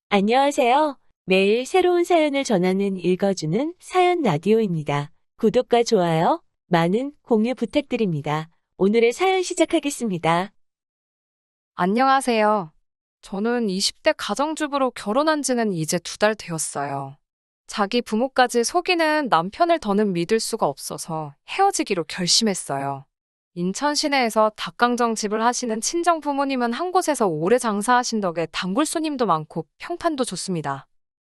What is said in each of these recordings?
안녕하세요. 매일 새로운 사연을 전하는 읽어주는 사연 라디오입니다. 구독과 좋아요, 많은 공유 부탁드립니다. 오늘의 사연 시작하겠습니다. 안녕하세요. 저는 20대 가정주부로 결혼한 지는 이제 2달 되었어요. 자기 부모까지 속이는 남편을 더는 믿을 수가 없어서 헤어지기로 결심했어요. 인천 시내에서 닭강정 집을 하시는 친정 부모님은 한 곳에서 오래 장사하신 덕에 단골 손님도 많고 평판도 좋습니다.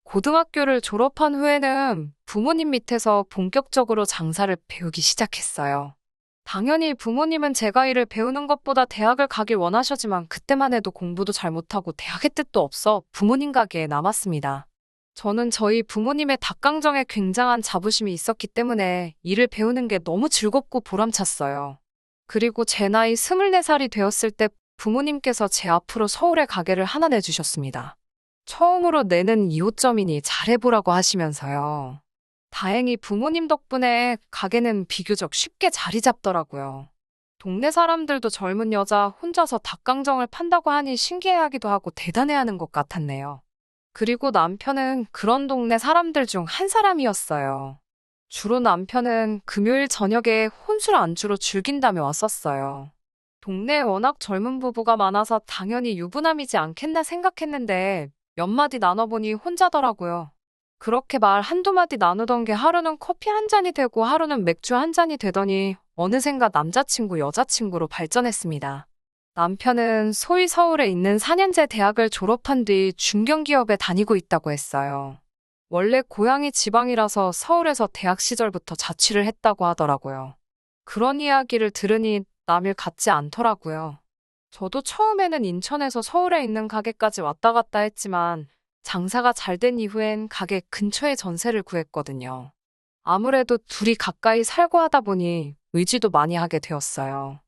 고등학교를 졸업한 후에는 부모님 밑에서 본격적으로 장사를 배우기 시작했어요. 당연히 부모님은 제가 일을 배우는 것보다 대학을 가길 원하셨지만 그때만 해도 공부도 잘 못하고 대학의 뜻도 없어 부모님 가게에 남았습니다. 저는 저희 부모님의 닭강정에 굉장한 자부심이 있었기 때문에 일을 배우는 게 너무 즐겁고 보람찼어요. 그리고 제 나이 24살이 되었을 때 부모님께서 제 앞으로 서울에 가게를 하나 내주셨습니다. 처음으로 내는 2호점이니 잘해보라고 하시면서요. 다행히 부모님 덕분에 가게는 비교적 쉽게 자리 잡더라고요. 동네 사람들도 젊은 여자 혼자서 닭강정을 판다고 하니 신기해하기도 하고 대단해하는 것 같았네요. 그리고 남편은 그런 동네 사람들 중 한 사람이었어요. 주로 남편은 금요일 저녁에 혼술 안주로 즐긴다며 왔었어요. 동네에 워낙 젊은 부부가 많아서 당연히 유부남이지 않겠나 생각했는데 몇 마디 나눠보니 혼자더라고요. 그렇게 말 한두 마디 나누던 게 하루는 커피 한 잔이 되고 하루는 맥주 한 잔이 되더니 어느샌가 남자친구, 여자친구로 발전했습니다. 남편은 소위 서울에 있는 4년제 대학을 졸업한 뒤 중견기업에 다니고 있다고 했어요. 원래 고향이 지방이라서 서울에서 대학 시절부터 자취를 했다고 하더라고요. 그런 이야기를 들으니 남일 같지 않더라고요. 저도 처음에는 인천에서 서울에 있는 가게까지 왔다 갔다 했지만 장사가 잘 된 이후엔 가게 근처에 전세를 구했거든요. 아무래도 둘이 가까이 살고 하다 보니 의지도 많이 하게 되었어요.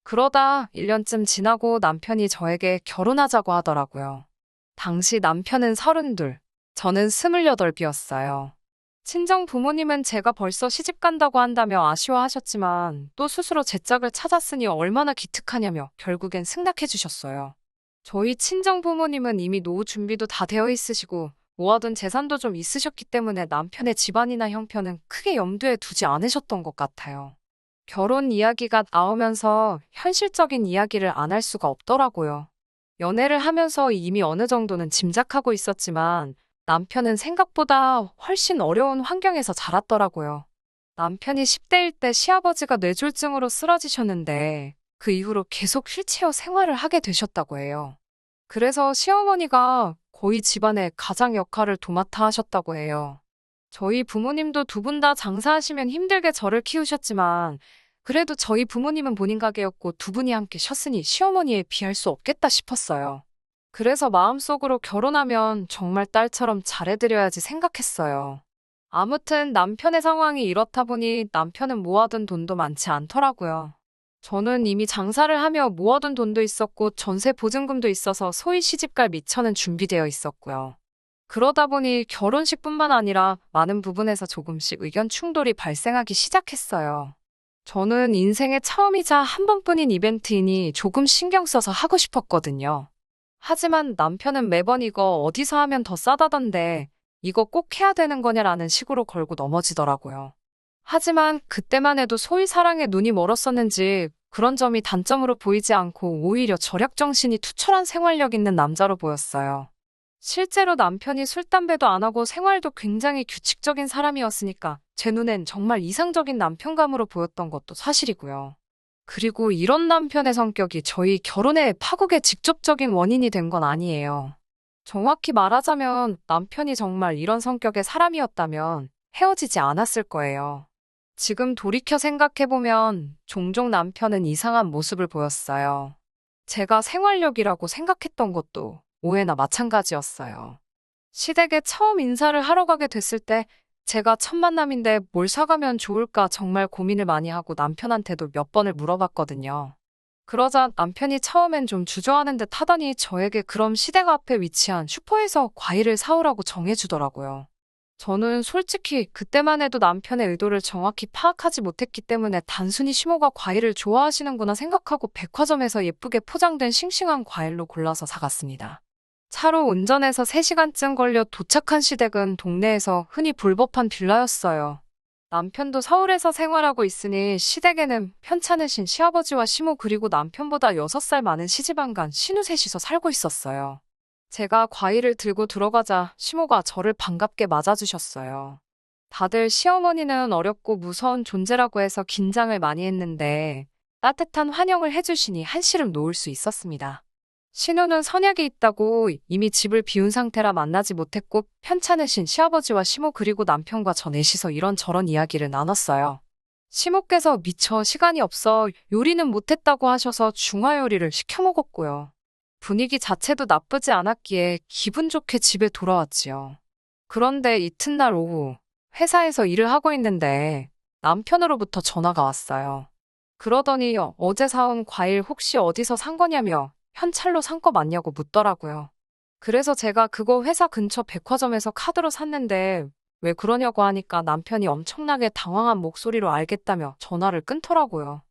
그러다 1년쯤 지나고 남편이 저에게 결혼하자고 하더라고요. 당시 남편은 32, 저는 28이었어요. 친정 부모님은 제가 벌써 시집 간다고 한다며 아쉬워하셨지만 또 스스로 제 짝을 찾았으니 얼마나 기특하냐며 결국엔 승낙해 주셨어요. 저희 친정 부모님은 이미 노후 준비도 다 되어 있으시고 모아둔 재산도 좀 있으셨기 때문에 남편의 집안이나 형편은 크게 염두에 두지 않으셨던 것 같아요. 결혼 이야기가 나오면서 현실적인 이야기를 안 할 수가 없더라고요. 연애를 하면서 이미 어느 정도는 짐작하고 있었지만 남편은 생각보다 훨씬 어려운 환경에서 자랐더라고요. 남편이 10대일 때 시아버지가 뇌졸중으로 쓰러지셨는데 그 이후로 계속 휠체어 생활을 하게 되셨다고 해요. 그래서 시어머니가 거의 집안의 가장 역할을 도맡아 하셨다고 해요. 저희 부모님도 두 분 다 장사하시면 힘들게 저를 키우셨지만 그래도 저희 부모님은 본인 가게였고 두 분이 함께 쉬었으니 시어머니에 비할 수 없겠다 싶었어요. 그래서 마음속으로 결혼하면 정말 딸처럼 잘해드려야지 생각했어요. 아무튼 남편의 상황이 이렇다 보니 남편은 모아둔 돈도 많지 않더라고요. 저는 이미 장사를 하며 모아둔 돈도 있었고 전세 보증금도 있어서 소위 시집갈 미처는 준비되어 있었고요. 그러다 보니 결혼식뿐만 아니라 많은 부분에서 조금씩 의견 충돌이 발생하기 시작했어요. 저는 인생의 처음이자 한 번뿐인 이벤트이니 조금 신경 써서 하고 싶었거든요. 하지만 남편은 매번 이거 어디서 하면 더 싸다던데 이거 꼭 해야 되는 거냐라는 식으로 걸고 넘어지더라고요. 하지만 그때만 해도 소위 사랑에 눈이 멀었었는지 그런 점이 단점으로 보이지 않고 오히려 절약정신이 투철한 생활력 있는 남자로 보였어요. 실제로 남편이 술, 담배도 안 하고 생활도 굉장히 규칙적인 사람이었으니까 제 눈엔 정말 이상적인 남편감으로 보였던 것도 사실이고요. 그리고 이런 남편의 성격이 저희 결혼의 파국의 직접적인 원인이 된 건 아니에요. 정확히 말하자면 남편이 정말 이런 성격의 사람이었다면 헤어지지 않았을 거예요. 지금 돌이켜 생각해보면 종종 남편은 이상한 모습을 보였어요. 제가 생활력이라고 생각했던 것도 오해나 마찬가지였어요. 시댁에 처음 인사를 하러 가게 됐을 때 제가 첫 만남인데 뭘 사가면 좋을까 정말 고민을 많이 하고 남편한테도 몇 번을 물어봤거든요. 그러자 남편이 처음엔 좀 주저하는 듯 하더니 저에게 그럼 시댁 앞에 위치한 슈퍼에서 과일을 사오라고 정해주더라고요. 저는 솔직히 그때만 해도 남편의 의도를 정확히 파악하지 못했기 때문에 단순히 시모가 과일을 좋아하시는구나 생각하고 백화점에서 예쁘게 포장된 싱싱한 과일로 골라서 사갔습니다. 차로 운전해서 3시간쯤 걸려 도착한 시댁은 동네에서 흔히 불법한 빌라였어요. 남편도 서울에서 생활하고 있으니 시댁에는 편찮으신 시아버지와 시모 그리고 남편보다 6살 많은 시집안간 시누 셋이서 살고 있었어요. 제가 과일을 들고 들어가자 시모가 저를 반갑게 맞아주셨어요. 다들 시어머니는 어렵고 무서운 존재라고 해서 긴장을 많이 했는데 따뜻한 환영을 해주시니 한시름 놓을 수 있었습니다. 신우는 선약이 있다고 이미 집을 비운 상태라 만나지 못했고 편찮으신 시아버지와 시모 그리고 남편과 저 넷이서 이런저런 이야기를 나눴어요. 시모께서 미처 시간이 없어 요리는 못했다고 하셔서 중화요리를 시켜 먹었고요. 분위기 자체도 나쁘지 않았기에 기분 좋게 집에 돌아왔지요. 그런데 이튿날 오후 회사에서 일을 하고 있는데 남편으로부터 전화가 왔어요. 그러더니 어제 사온 과일 혹시 어디서 산 거냐며 현찰로 산 거 맞냐고 묻더라고요. 그래서 제가 그거 회사 근처 백화점에서 카드로 샀는데 왜 그러냐고 하니까 남편이 엄청나게 당황한 목소리로 알겠다며 전화를 끊더라고요.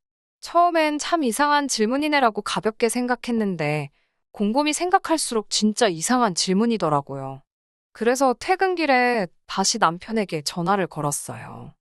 처음엔 참 이상한 질문이네라고 가볍게 생각했는데 곰곰이 생각할수록 진짜 이상한 질문이더라고요. 그래서 퇴근길에 다시 남편에게 전화를 걸었어요.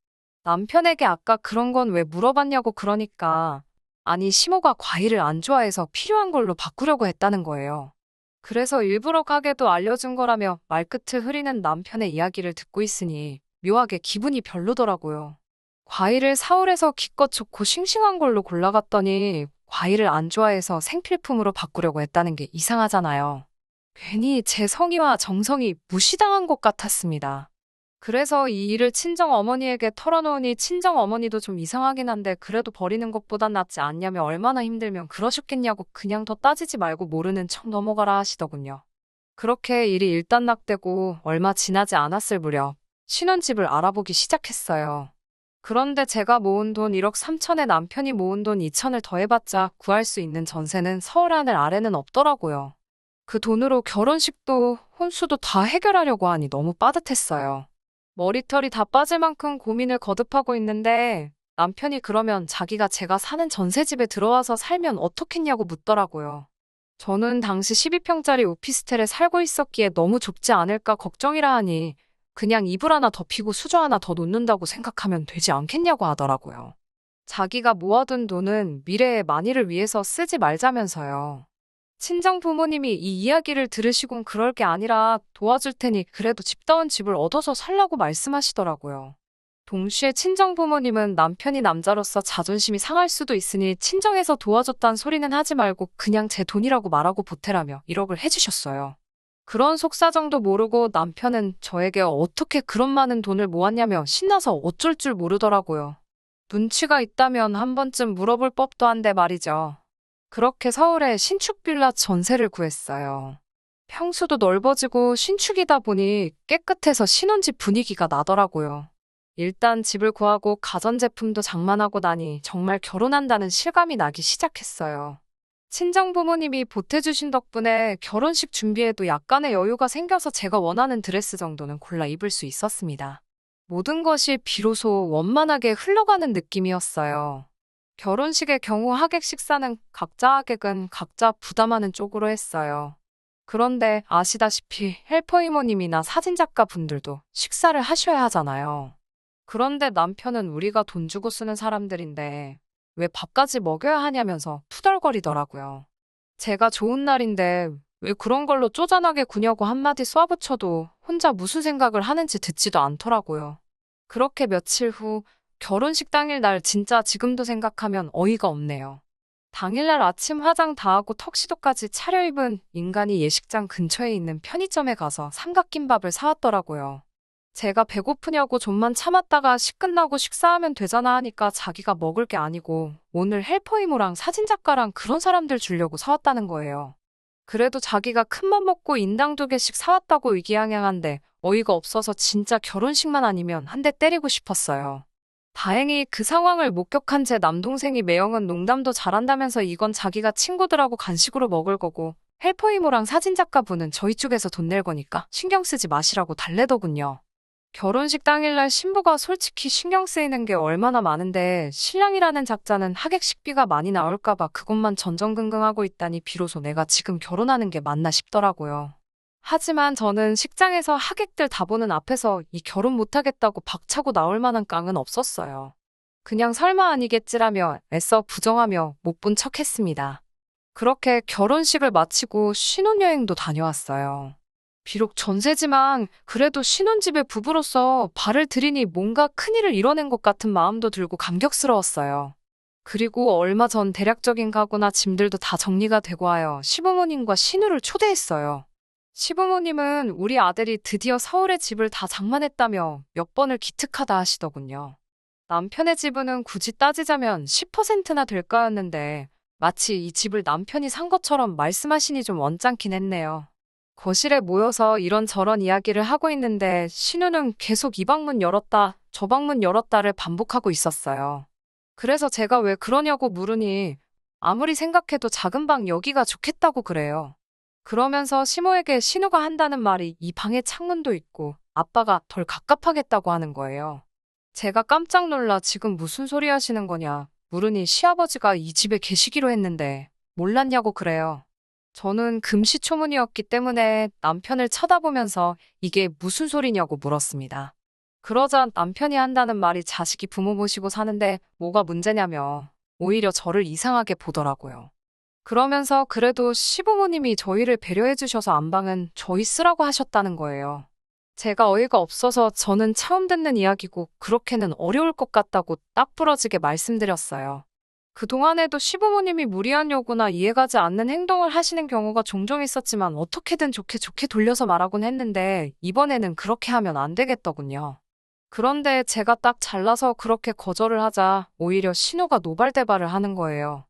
남편에게 아까 그런 건 왜 물어봤냐고 그러니까 아니 시모가 과일을 안 좋아해서 필요한 걸로 바꾸려고 했다는 거예요. 그래서 일부러 가게도 알려준 거라며 말끝을 흐리는 남편의 이야기를 듣고 있으니 묘하게 기분이 별로더라고요. 과일을 사올에서 기껏 좋고 싱싱한 걸로 골라갔더니 과일을 안 좋아해서 생필품으로 바꾸려고 했다는 게 이상하잖아요. 괜히 제 성의와 정성이 무시당한 것 같았습니다. 그래서 이 일을 친정 어머니에게 털어놓으니 친정 어머니도 좀 이상하긴 한데 그래도 버리는 것보단 낫지 않냐며 얼마나 힘들면 그러셨겠냐고 그냥 더 따지지 말고 모르는 척 넘어가라 하시더군요. 그렇게 일이 일단락되고 얼마 지나지 않았을 무렵 신혼집을 알아보기 시작했어요. 그런데 제가 모은 돈 1억 3천에 남편이 모은 돈 2천을 더해봤자 구할 수 있는 전세는 서울 하늘 아래는 없더라고요. 그 돈으로 결혼식도 혼수도 다 해결하려고 하니 너무 빠듯했어요. 머리털이 다 빠질 만큼 고민을 거듭하고 있는데 남편이 그러면 자기가 제가 사는 전세집에 들어와서 살면 어떻겠냐고 묻더라고요. 저는 당시 12평짜리 오피스텔에 살고 있었기에 너무 좁지 않을까 걱정이라 하니 그냥 이불 하나 덮이고 수저 하나 더 놓는다고 생각하면 되지 않겠냐고 하더라고요. 자기가 모아둔 돈은 미래의 만일을 위해서 쓰지 말자면서요. 친정 부모님이 이 이야기를 들으시곤 그럴 게 아니라 도와줄 테니 그래도 집다운 집을 얻어서 살라고 말씀하시더라고요. 동시에 친정 부모님은 남편이 남자로서 자존심이 상할 수도 있으니 친정에서 도와줬단 소리는 하지 말고 그냥 제 돈이라고 말하고 보태라며 1억을 해주셨어요. 그런 속사정도 모르고 남편은 저에게 어떻게 그런 많은 돈을 모았냐며 신나서 어쩔 줄 모르더라고요. 눈치가 있다면 한 번쯤 물어볼 법도 한데 말이죠. 그렇게 서울에 신축 빌라 전세를 구했어요. 평수도 넓어지고 신축이다 보니 깨끗해서 신혼집 분위기가 나더라고요. 일단 집을 구하고 가전제품도 장만하고 나니 정말 결혼한다는 실감이 나기 시작했어요. 친정 부모님이 보태주신 덕분에 결혼식 준비에도 약간의 여유가 생겨서 제가 원하는 드레스 정도는 골라 입을 수 있었습니다. 모든 것이 비로소 원만하게 흘러가는 느낌이었어요. 결혼식의 경우 하객 식사는 각자 하객은 각자 부담하는 쪽으로 했어요. 그런데 아시다시피 헬퍼 이모님이나 사진작가 분들도 식사를 하셔야 하잖아요. 그런데 남편은 우리가 돈 주고 쓰는 사람들인데 왜 밥까지 먹여야 하냐면서 투덜거리더라고요. 제가 좋은 날인데 왜 그런 걸로 쪼잔하게 구냐고 한마디 쏘아붙여도 혼자 무슨 생각을 하는지 듣지도 않더라고요. 그렇게 며칠 후 결혼식 당일 날 진짜 지금도 생각하면 어이가 없네요. 당일날 아침 화장 다 하고 턱시도까지 차려입은 인간이 예식장 근처에 있는 편의점에 가서 삼각김밥을 사왔더라고요. 제가 배고프냐고 좀만 참았다가 식 끝나고 식사하면 되잖아 하니까 자기가 먹을 게 아니고 오늘 헬퍼 이모랑 사진작가랑 그런 사람들 주려고 사왔다는 거예요. 그래도 자기가 큰맘 먹고 인당 2개씩 사왔다고 의기양양한데 어이가 없어서 진짜 결혼식만 아니면 한 대 때리고 싶었어요. 다행히 그 상황을 목격한 제 남동생이 매형은 농담도 잘한다면서 이건 자기가 친구들하고 간식으로 먹을 거고 헬퍼 이모랑 사진작가분은 저희 쪽에서 돈 낼 거니까 신경 쓰지 마시라고 달래더군요. 결혼식 당일날 신부가 솔직히 신경 쓰이는 게 얼마나 많은데 신랑이라는 작자는 하객 식비가 많이 나올까봐 그것만 전전긍긍하고 있다니 비로소 내가 지금 결혼하는 게 맞나 싶더라고요. 하지만 저는 식장에서 하객들 다 보는 앞에서 이 결혼 못하겠다고 박차고 나올 만한 깡은 없었어요. 그냥 설마 아니겠지라며 애써 부정하며 못 본 척 했습니다. 그렇게 결혼식을 마치고 신혼여행도 다녀왔어요. 비록 전세지만 그래도 신혼집의 부부로서 발을 들이니 뭔가 큰일을 이뤄낸 것 같은 마음도 들고 감격스러웠어요. 그리고 얼마 전 대략적인 가구나 짐들도 다 정리가 되고 하여 시부모님과 신우를 초대했어요. 시부모님은 우리 아들이 드디어 서울에 집을 다 장만했다며 몇 번을 기특하다 하시더군요. 남편의 지분은 굳이 따지자면 10%나 될까였는데 마치 이 집을 남편이 산 것처럼 말씀하시니 좀 언짢긴 했네요. 거실에 모여서 이런저런 이야기를 하고 있는데 신우는 계속 이 방문 열었다, 저 방문 열었다를 반복하고 있었어요. 그래서 제가 왜 그러냐고 물으니 아무리 생각해도 작은 방 여기가 좋겠다고 그래요. 그러면서 시모에게 신우가 한다는 말이 이 방에 창문도 있고 아빠가 덜 갑갑하겠다고 하는 거예요. 제가 깜짝 놀라 지금 무슨 소리 하시는 거냐 물으니 시아버지가 이 집에 계시기로 했는데 몰랐냐고 그래요. 저는 금시초문이었기 때문에 남편을 쳐다보면서 이게 무슨 소리냐고 물었습니다. 그러자 남편이 한다는 말이 자식이 부모 모시고 사는데 뭐가 문제냐며 오히려 저를 이상하게 보더라고요. 그러면서 그래도 시부모님이 저희를 배려해 주셔서 안방은 저희 쓰라고 하셨다는 거예요. 제가 어이가 없어서 저는 처음 듣는 이야기고 그렇게는 어려울 것 같다고 딱 부러지게 말씀드렸어요. 그동안에도 시부모님이 무리한 요구나 이해가지 않는 행동을 하시는 경우가 종종 있었지만 어떻게든 좋게 돌려서 말하곤 했는데 이번에는 그렇게 하면 안 되겠더군요. 그런데 제가 딱 잘나서 그렇게 거절을 하자 오히려 신우가 노발대발을 하는 거예요.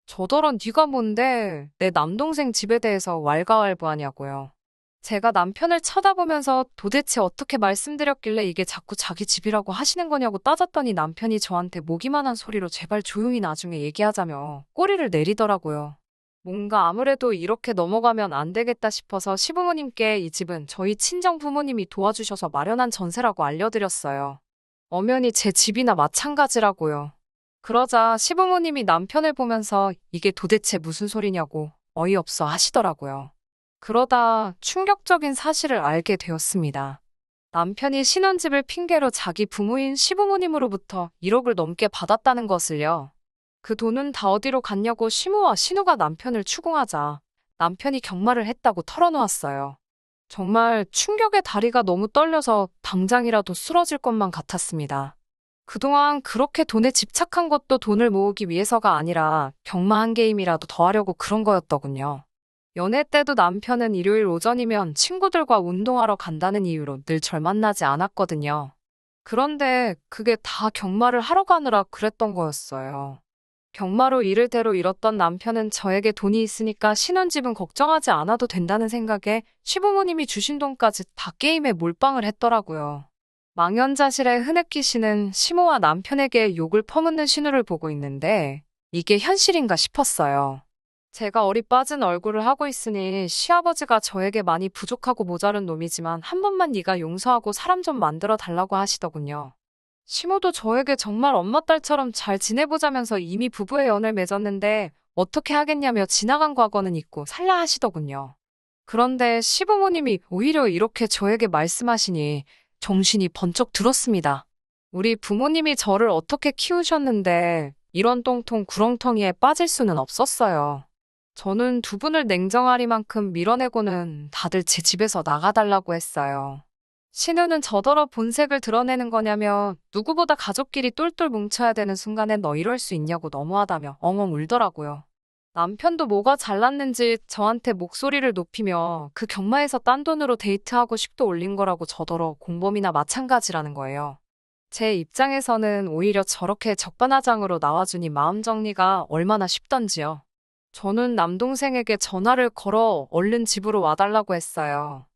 저더러 네가 뭔데 내 남동생 집에 대해서 왈가왈부하냐고요. 제가 남편을 쳐다보면서 도대체 어떻게 말씀드렸길래 이게 자꾸 자기 집이라고 하시는 거냐고 따졌더니 남편이 저한테 모기만한 소리로 제발 조용히 나중에 얘기하자며 꼬리를 내리더라고요. 뭔가 아무래도 이렇게 넘어가면 안 되겠다 싶어서 시부모님께 이 집은 저희 친정 부모님이 도와주셔서 마련한 전세라고 알려드렸어요. 엄연히 제 집이나 마찬가지라고요. 그러자 시부모님이 남편을 보면서 이게 도대체 무슨 소리냐고 어이없어 하시더라고요. 그러다 충격적인 사실을 알게 되었습니다. 남편이 신혼집을 핑계로 자기 부모인 시부모님으로부터 1억을 넘게 받았다는 것을요. 그 돈은 다 어디로 갔냐고 시모와 신우가 남편을 추궁하자 남편이 경마를 했다고 털어놓았어요. 정말 충격의 다리가 너무 떨려서 당장이라도 쓰러질 것만 같았습니다. 그동안 그렇게 돈에 집착한 것도 돈을 모으기 위해서가 아니라 경마 한 게임이라도 더 하려고 그런 거였더군요. 연애 때도 남편은 일요일 오전이면 친구들과 운동하러 간다는 이유로 늘 절 만나지 않았거든요. 그런데 그게 다 경마를 하러 가느라 그랬던 거였어요. 경마로 이를대로 잃었던 남편은 저에게 돈이 있으니까 신혼집은 걱정하지 않아도 된다는 생각에 시부모님이 주신 돈까지 다 게임에 몰빵을 했더라고요. 망연자실에 흐느끼 씨는 시모와 남편에게 욕을 퍼붓는 신우를 보고 있는데 이게 현실인가 싶었어요. 제가 어리 빠진 얼굴을 하고 있으니 시아버지가 저에게 많이 부족하고 모자른 놈이지만 한 번만 네가 용서하고 사람 좀 만들어 달라고 하시더군요. 시모도 저에게 정말 엄마 딸처럼 잘 지내보자면서 이미 부부의 연을 맺었는데 어떻게 하겠냐며 지나간 과거는 잊고 살라 하시더군요. 그런데 시부모님이 오히려 이렇게 저에게 말씀하시니 정신이 번쩍 들었습니다. 우리 부모님이 저를 어떻게 키우셨는데 이런 똥통 구렁텅이에 빠질 수는 없었어요. 저는 두 분을 냉정하리만큼 밀어내고는 다들 제 집에서 나가달라고 했어요. 신우는 저더러 본색을 드러내는 거냐며 누구보다 가족끼리 똘똘 뭉쳐야 되는 순간에 너 이럴 수 있냐고 너무하다며 엉엉 울더라고요. 남편도 뭐가 잘났는지 저한테 목소리를 높이며 그 경마에서 딴 돈으로 데이트하고 식도 올린 거라고 저더러 공범이나 마찬가지라는 거예요. 제 입장에서는 오히려 저렇게 적반하장으로 나와주니 마음 정리가 얼마나 쉽던지요. 저는 남동생에게 전화를 걸어 얼른 집으로 와달라고 했어요.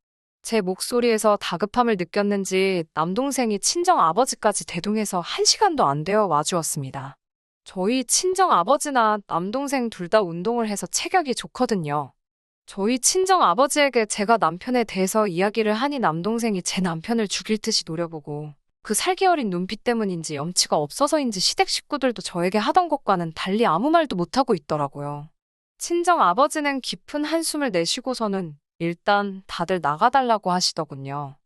제 목소리에서 다급함을 느꼈는지 남동생이 친정 아버지까지 대동해서 1시간도 안 되어 와주었습니다. 저희 친정 아버지나 남동생 둘 다 운동을 해서 체격이 좋거든요. 저희 친정 아버지에게 제가 남편에 대해서 이야기를 하니 남동생이 제 남편을 죽일 듯이 노려보고 그 살기 어린 눈빛 때문인지 염치가 없어서인지 시댁 식구들도 저에게 하던 것과는 달리 아무 말도 못하고 있더라고요. 친정 아버지는 깊은 한숨을 내쉬고서는 일단 다들 나가달라고 하시더군요.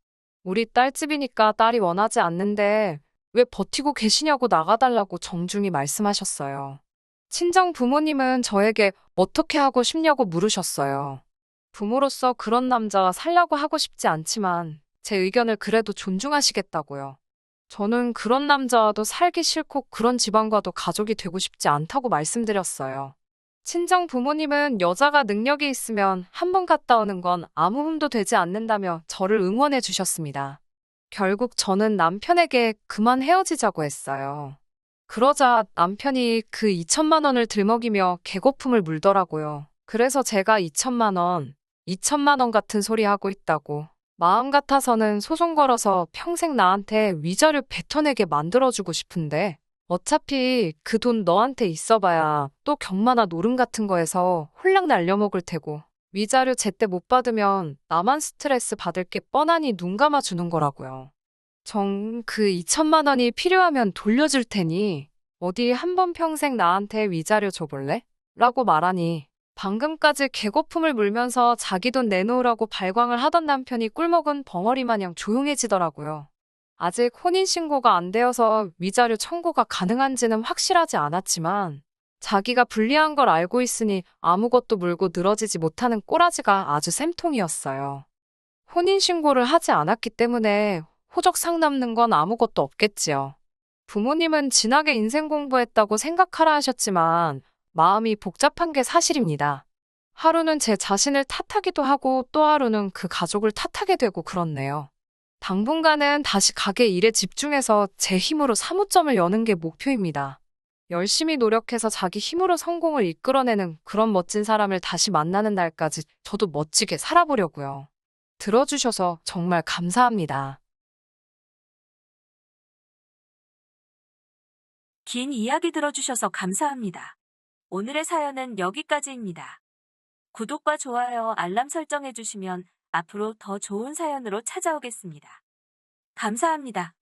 우리 딸집이니까 딸이 원하지 않는데 왜 버티고 계시냐고 나가달라고 정중히 말씀하셨어요. 친정 부모님은 저에게 어떻게 하고 싶냐고 물으셨어요. 부모로서 그런 남자와 살려고 하고 싶지 않지만 제 의견을 그래도 존중하시겠다고요. 저는 그런 남자와도 살기 싫고 그런 집안과도 가족이 되고 싶지 않다고 말씀드렸어요. 친정 부모님은 여자가 능력이 있으면 한 번 갔다 오는 건 아무 흠도 되지 않는다며 저를 응원해 주셨습니다. 결국 저는 남편에게 그만 헤어지자고 했어요. 그러자 남편이 그 2천만 원을 들먹이며 개거품을 물더라고요. 그래서 제가 2천만 원 같은 소리 하고 있다고. 마음 같아서는 소송 걸어서 평생 나한테 위자료 뱉어내게 만들어주고 싶은데 어차피 그 돈 너한테 있어봐야 또 경마나 노름 같은 거에서 홀랑 날려먹을 테고 위자료 제때 못 받으면 나만 스트레스 받을 게 뻔하니 눈 감아주는 거라고요. 정 그 2천만 원이 필요하면 돌려줄 테니 어디 한 번 평생 나한테 위자료 줘볼래? 라고 말하니 방금까지 개거품을 물면서 자기 돈 내놓으라고 발광을 하던 남편이 꿀먹은 벙어리 마냥 조용해지더라고요. 아직 혼인신고가 안 되어서 위자료 청구가 가능한지는 확실하지 않았지만 자기가 불리한 걸 알고 있으니 아무것도 물고 늘어지지 못하는 꼬라지가 아주 쌤통이었어요. 혼인신고를 하지 않았기 때문에 호적상 남는 건 아무것도 없겠지요. 부모님은 진하게 인생 공부했다고 생각하라 하셨지만 마음이 복잡한 게 사실입니다. 하루는 제 자신을 탓하기도 하고 또 하루는 그 가족을 탓하게 되고 그렇네요. 당분간은 다시 가게 일에 집중해서 제 힘으로 사무점을 여는 게 목표입니다. 열심히 노력해서 자기 힘으로 성공을 이끌어내는 그런 멋진 사람을 다시 만나는 날까지 저도 멋지게 살아보려고요. 들어주셔서 정말 감사합니다. 긴 이야기 들어주셔서 감사합니다. 오늘의 사연은 여기까지입니다. 구독과 좋아요, 알람 설정해주시면 앞으로 더 좋은 사연으로 찾아오겠습니다. 감사합니다.